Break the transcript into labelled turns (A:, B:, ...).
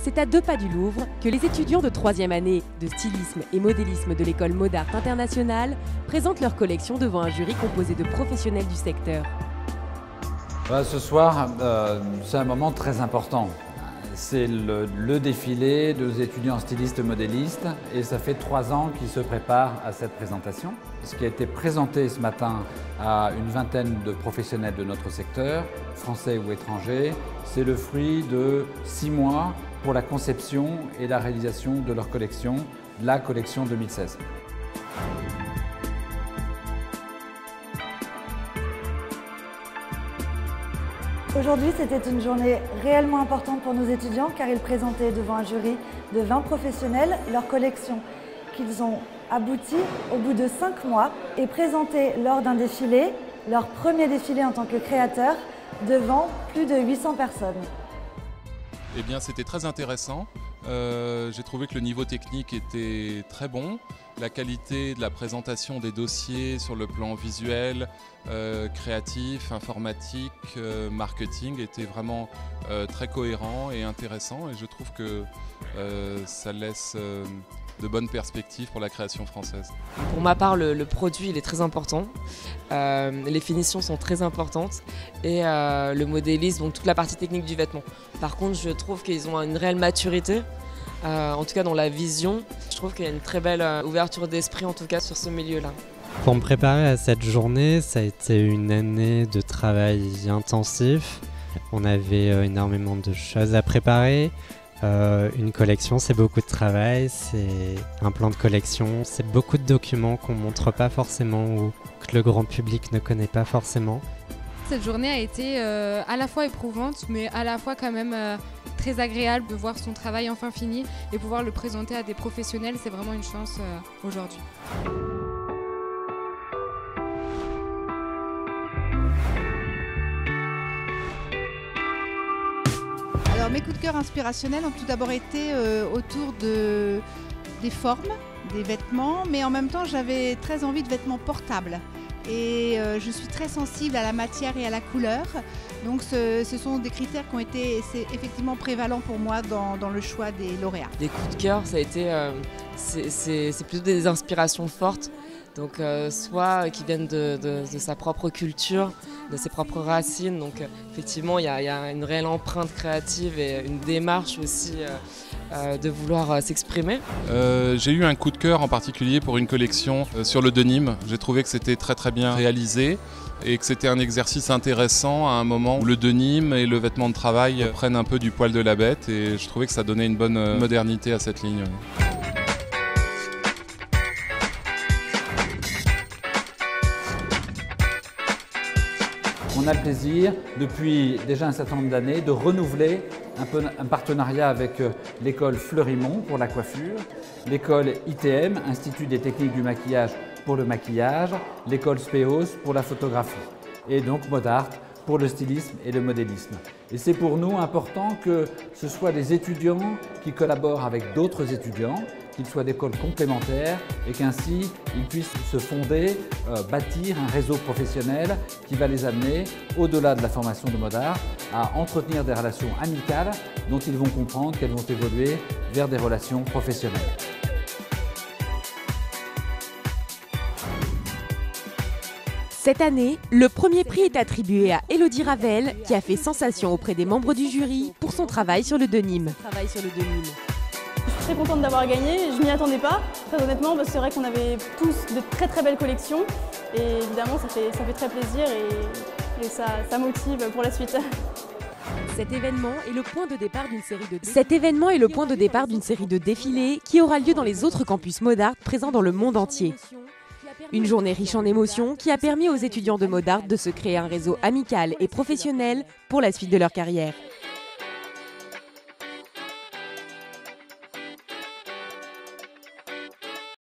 A: c'est à 2 pas du Louvre que les étudiants de 3e année de stylisme et modélisme de l'école Modart Internationale présentent leur collection devant un jury composé de professionnels du secteur.
B: Ce soir, c'est un moment très important. C'est le défilé des étudiants stylistes modélistes et ça fait 3 ans qu'ils se préparent à cette présentation. Ce qui a été présenté ce matin à une vingtaine de professionnels de notre secteur, français ou étrangers, c'est le fruit de 6 mois pour la conception et la réalisation de leur collection, la collection 2016.
C: Aujourd'hui, c'était une journée réellement importante pour nos étudiants car ils présentaient devant un jury de 20 professionnels leur collection qu'ils ont abouti au bout de 5 mois et présenté lors d'un défilé, leur premier défilé en tant que créateurs, devant plus de 800 personnes.
D: Eh bien, c'était très intéressant. J'ai trouvé que le niveau technique était très bon. La qualité de la présentation des dossiers sur le plan visuel, créatif, informatique, marketing était vraiment très cohérent et intéressant. Et je trouve que ça laisse de bonnes perspectives pour la création française.
E: Pour ma part, le produit il est très important. Les finitions sont très importantes et le modélisme, donc toute la partie technique du vêtement. Par contre, je trouve qu'ils ont une réelle maturité. En tout cas dans la vision, je trouve qu'il y a une très belle ouverture d'esprit en tout cas sur ce milieu-là.
F: Pour me préparer à cette journée, ça a été une année de travail intensif. On avait énormément de choses à préparer. Une collection, c'est beaucoup de travail, c'est un plan de collection, c'est beaucoup de documents qu'on ne montre pas forcément ou que le grand public ne connaît pas forcément.
G: Cette journée a été à la fois éprouvante, mais à la fois quand même très agréable de voir son travail enfin fini et pouvoir le présenter à des professionnels, c'est vraiment une chance aujourd'hui.
H: Alors mes coups de cœur inspirationnels ont tout d'abord été autour des formes, des vêtements, mais en même temps j'avais très envie de vêtements portables. Et je suis très sensible à la matière et à la couleur. Donc ce sont des critères qui ont été effectivement prévalents pour moi dans le choix des lauréats.
E: Des coups de cœur, ça a été, c'est plutôt des inspirations fortes. Donc soit qui viennent de sa propre culture, de ses propres racines. Donc effectivement, il y a une réelle empreinte créative et une démarche aussi de vouloir s'exprimer.
D: J'ai eu un coup de cœur en particulier pour une collection sur le denim. J'ai trouvé que c'était très bien réalisé et que c'était un exercice intéressant à un moment où le denim et le vêtement de travail prennent un peu du poil de la bête et je trouvais que ça donnait une bonne modernité à cette ligne.
B: On a le plaisir, depuis déjà un certain nombre d'années, de renouveler un partenariat avec l'école Fleurimont pour la coiffure, l'école ITM, Institut des techniques du maquillage pour le maquillage, l'école Speos pour la photographie et donc Modart pour le stylisme et le modélisme. Et c'est pour nous important que ce soit des étudiants qui collaborent avec d'autres étudiants, qu'ils soient d'écoles complémentaires et qu'ainsi ils puissent se fonder, bâtir un réseau professionnel qui va les amener, au-delà de la formation de Modart, à entretenir des relations amicales dont ils vont comprendre qu'elles vont évoluer vers des relations professionnelles.
A: Cette année, le premier prix est attribué à Elodie Ravel, qui a fait sensation auprès des membres du jury pour son travail sur le denim.
I: Je suis très contente d'avoir gagné, je m'y attendais pas, très honnêtement, parce que c'est vrai qu'on avait tous de très belles collections et évidemment ça fait très plaisir et ça motive pour la suite.
A: Cet événement est le point de départ d'une série de défilés qui aura lieu dans les autres campus Modart présents dans le monde entier. Une journée riche en émotions qui a permis aux étudiants de Modart de se créer un réseau amical et professionnel pour la suite de leur carrière.